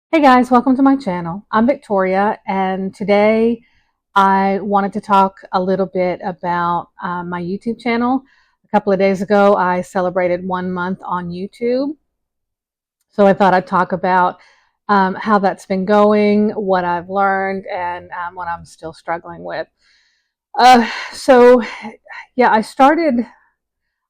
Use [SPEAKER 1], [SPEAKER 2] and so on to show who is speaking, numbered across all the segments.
[SPEAKER 1] Hey guys, welcome to my channel. I'm Victoria, and today I wanted to talk a little bit about my YouTube channel. A couple of days ago, I celebrated 1 month on YouTube, so I thought I'd talk about how that's been going, what I've learned, and what I'm still struggling with. So, yeah, I started,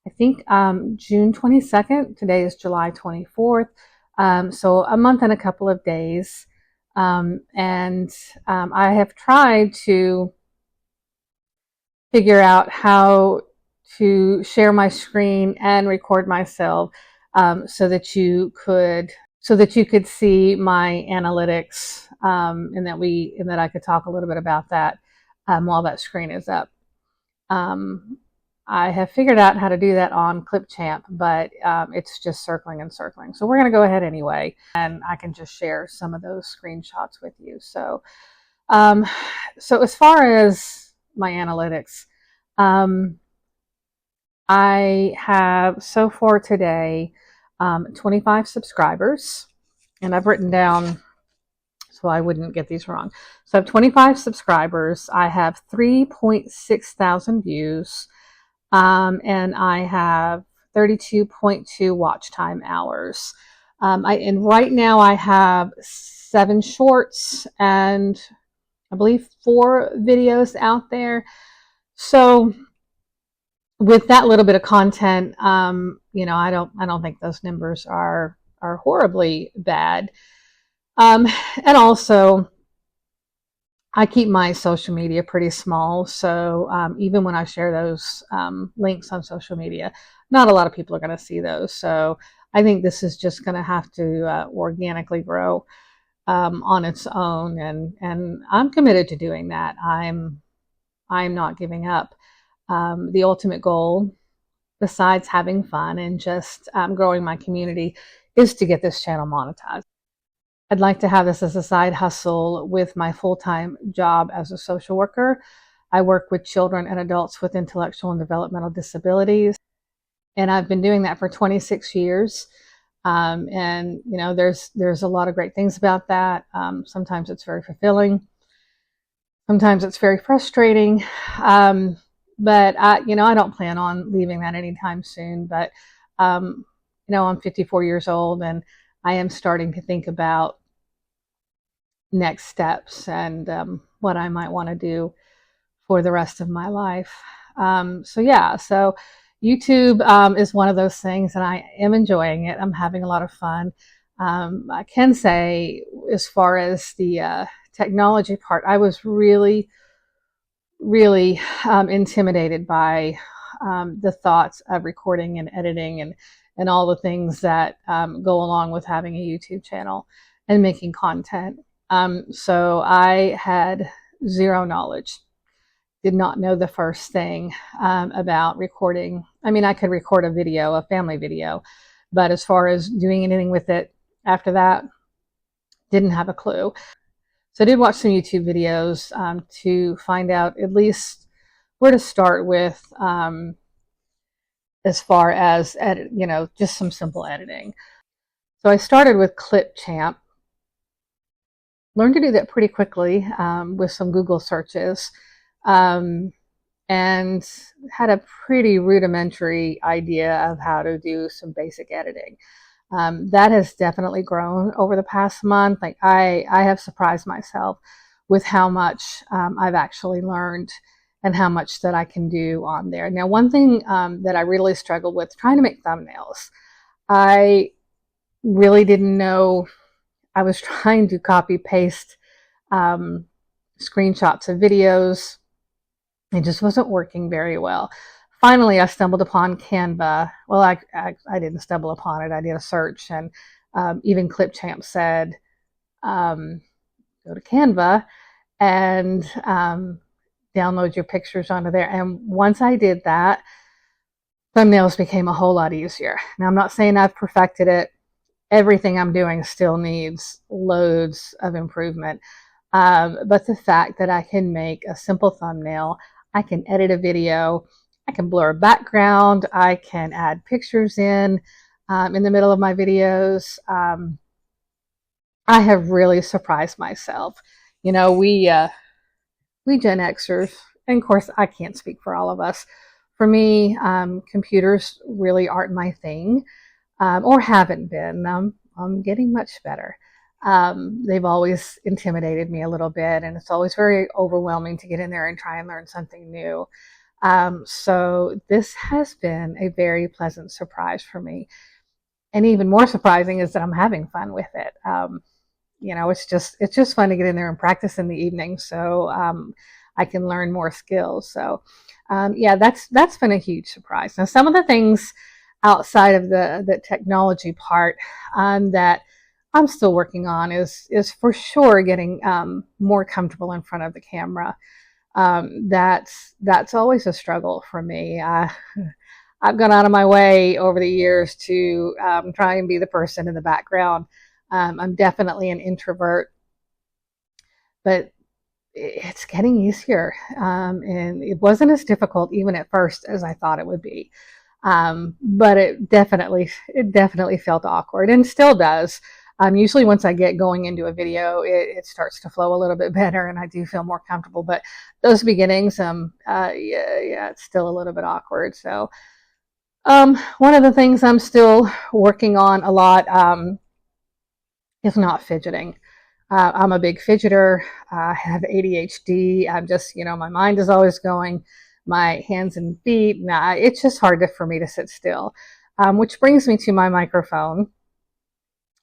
[SPEAKER 1] I think, June 22nd. Today is July 24th. So a month and a couple of days. And I have tried to figure out how to share my screen and record myself so that you could see my analytics, and that I could talk a little bit about that while that screen is up. Um, I have figured out how to do that on Clipchamp, but it's just circling and circling. So we're going to go ahead anyway, and I can just share some of those screenshots with you. Um, so as far as my analytics, um, I have so far today 25 subscribers, and I've written down so I wouldn't get these wrong. So I have 25 subscribers. I have 3.6 thousand views. And I have 32.2 watch time hours. And right now I have 7 shorts and I believe 4 videos out there. So with that little bit of content, I don't think those numbers are horribly bad. And also, I keep my social media pretty small, so even when I share those links on social media, not a lot of people are going to see those. So I think this is just going to have to organically grow on its own, and I'm committed to doing that. I'm not giving up. The ultimate goal, besides having fun and just growing my community, is to get this channel monetized. I'd like to have this as a side hustle with my full-time job as a social worker. I work with children and adults with intellectual and developmental disabilities, and I've been doing that for 26 years. And there's a lot of great things about that. Sometimes it's very fulfilling. Sometimes it's very frustrating. But I don't plan on leaving that anytime soon. But I'm 54 years old, and I am starting to think about next steps and what I might want to do for the rest of my life. So YouTube is one of those things, and I am enjoying it. I'm having a lot of fun. I can say, as far as the technology part, I was really, really intimidated by the thoughts of recording and editing and all the things that go along with having a YouTube channel and making content. So I had zero knowledge, did not know the first thing about recording. I mean, I could record a family video, but as far as doing anything with it after that, didn't have a clue. So I did watch some YouTube videos to find out at least where to start with as far as just some simple editing. So I started with Clipchamp. Learned to do that pretty quickly with some Google searches, um, and had a pretty rudimentary idea of how to do some basic editing. That has definitely grown over the past month. Like I have surprised myself with how much I've actually learned and how much that I can do on there. Now, one thing that I really struggled with trying to make thumbnails, I really didn't know. I was trying to copy paste screenshots of videos. It just wasn't working very well. Finally, I stumbled upon Canva. Well, I didn't stumble upon it. I did a search, and even Clipchamp said, go to Canva and download your pictures onto there. And once I did that, thumbnails became a whole lot easier. Now, I'm not saying I've perfected it. Everything I'm doing still needs loads of improvement. But the fact that I can make a simple thumbnail, I can edit a video, I can blur a background, I can add pictures in the middle of my videos. I have really surprised myself. You know, we Gen Xers, and of course, I can't speak for all of us. For me, computers really aren't my thing, or haven't been. I'm getting much better. They've always intimidated me a little bit, and it's always very overwhelming to get in there and try and learn something new. So this has been a very pleasant surprise for me. And even more surprising is that I'm having fun with it. You know, it's just fun to get in there and practice in the evening, so I can learn more skills. So yeah, that's been a huge surprise. Now, some of the things outside of the technology part that I'm still working on is for sure getting more comfortable in front of the camera. That's always a struggle for me. I've gone out of my way over the years to try and be the person in the background. I'm definitely an introvert, but it's getting easier. And it wasn't as difficult even at first as I thought it would be. But it definitely felt awkward and still does. Usually once I get going into a video, it starts to flow a little bit better and I do feel more comfortable. But those beginnings, yeah, it's still a little bit awkward. So, one of the things I'm still working on a lot, is not fidgeting. I'm a big fidgeter. I have ADHD. I'm just, my mind is always going. My hands and feet, nah, it's just hard for me to sit still. Which brings me to my microphone.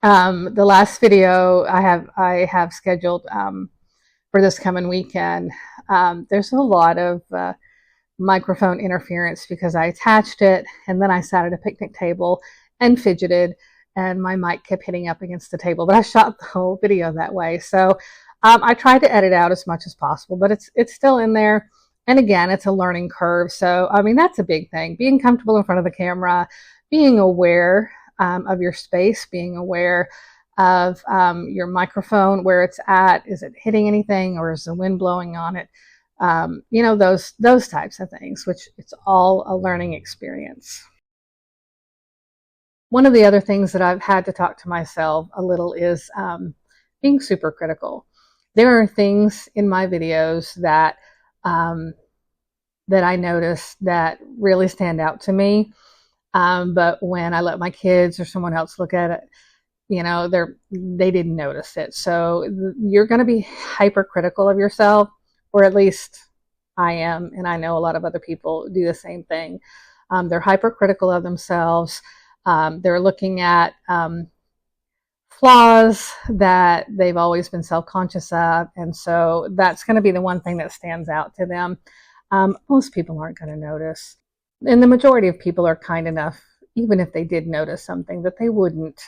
[SPEAKER 1] The last video I have scheduled for this coming weekend, there's a lot of microphone interference because I attached it and then I sat at a picnic table and fidgeted and my mic kept hitting up against the table, but I shot the whole video that way. So I tried to edit out as much as possible, but it's still in there. And again, it's a learning curve. So, I mean, that's a big thing. Being comfortable in front of the camera, being aware of your space, being aware of your microphone, where it's at. Is it hitting anything or is the wind blowing on it? Those types of things, which it's all a learning experience. One of the other things that I've had to talk to myself a little is being super critical. There are things in my videos that I notice that really stand out to me. But when I let my kids or someone else look at it, they didn't notice it. So you're going to be hypercritical of yourself, or at least I am, and I know a lot of other people do the same thing. They're hypercritical of themselves. They're looking at flaws that they've always been self-conscious of, and so that's going to be the one thing that stands out to them. Most people aren't going to notice, and the majority of people are kind enough, even if they did notice something, that they wouldn't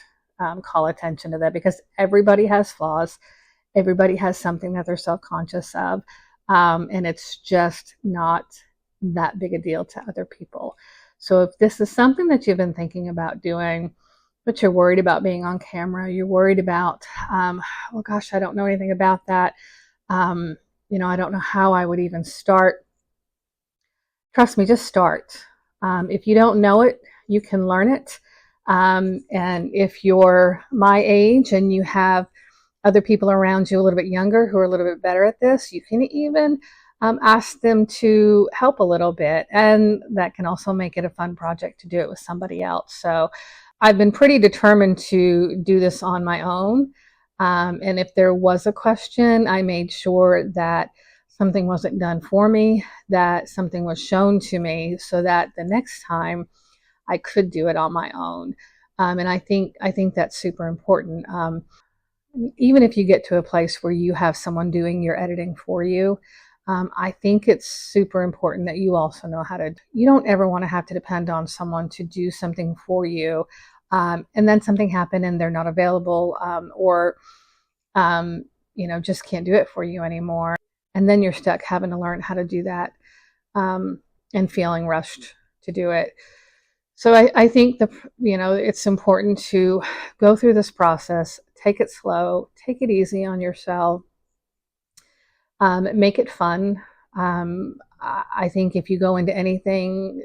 [SPEAKER 1] call attention to that, because everybody has flaws. Everybody has something that they're self-conscious of, and it's just not that big a deal to other people. So if this is something that you've been thinking about doing, but you're worried about being on camera, you're worried about, oh gosh, I don't know anything about that. I don't know how I would even start. Trust me, just start. If you don't know it, you can learn it. And if you're my age and you have other people around you a little bit younger who are a little bit better at this, you can even ask them to help a little bit. And that can also make it a fun project to do it with somebody else. So I've been pretty determined to do this on my own. And if there was a question, I made sure that something wasn't done for me, that something was shown to me, so that the next time I could do it on my own. And I think that's super important. Even if you get to a place where you have someone doing your editing for you, I think it's super important that you also know how to. You don't ever want to have to depend on someone to do something for you, and then something happened and they're not available, or just can't do it for you anymore, and then you're stuck having to learn how to do that, and feeling rushed to do it. So I think it's important to go through this process, take it slow, take it easy on yourself, make it fun. I think if you go into anything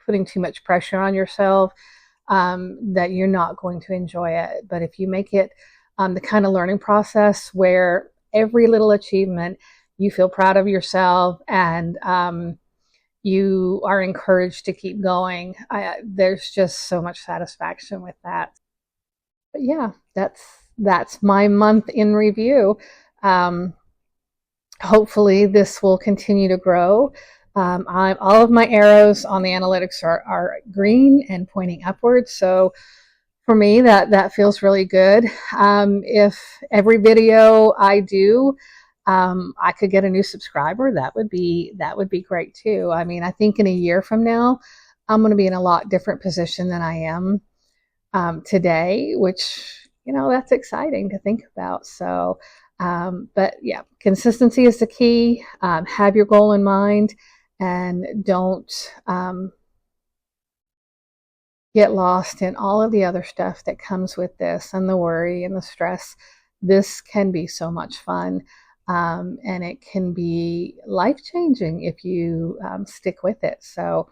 [SPEAKER 1] putting too much pressure on yourself, that you're not going to enjoy it. But if you make it the kind of learning process where every little achievement you feel proud of yourself, and you are encouraged to keep going. There's just so much satisfaction with that. But yeah, that's my month in review. Um, Hopefully this will continue to grow. All of my arrows on the analytics are green and pointing upwards. So for me, that feels really good. If every video I do, I could get a new subscriber, that would be great too. I mean, I think in a year from now, I'm going to be in a lot different position than I am today, which, that's exciting to think about. So, but yeah, consistency is the key. Have your goal in mind, and don't get lost in all of the other stuff that comes with this, and the worry and the stress. This can be so much fun, and it can be life-changing if you stick with it. So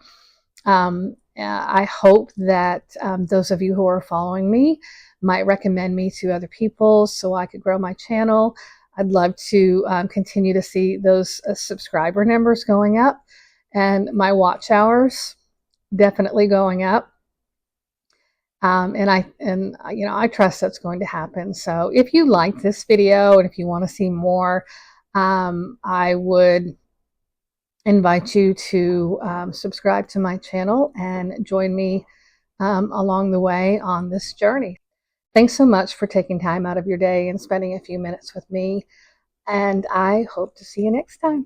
[SPEAKER 1] I hope that those of you who are following me might recommend me to other people so I could grow my channel. I'd love to continue to see those subscriber numbers going up, and my watch hours definitely going up. And I trust that's going to happen. So if you like this video and if you want to see more, I would invite you to subscribe to my channel and join me along the way on this journey. Thanks so much for taking time out of your day and spending a few minutes with me, and I hope to see you next time.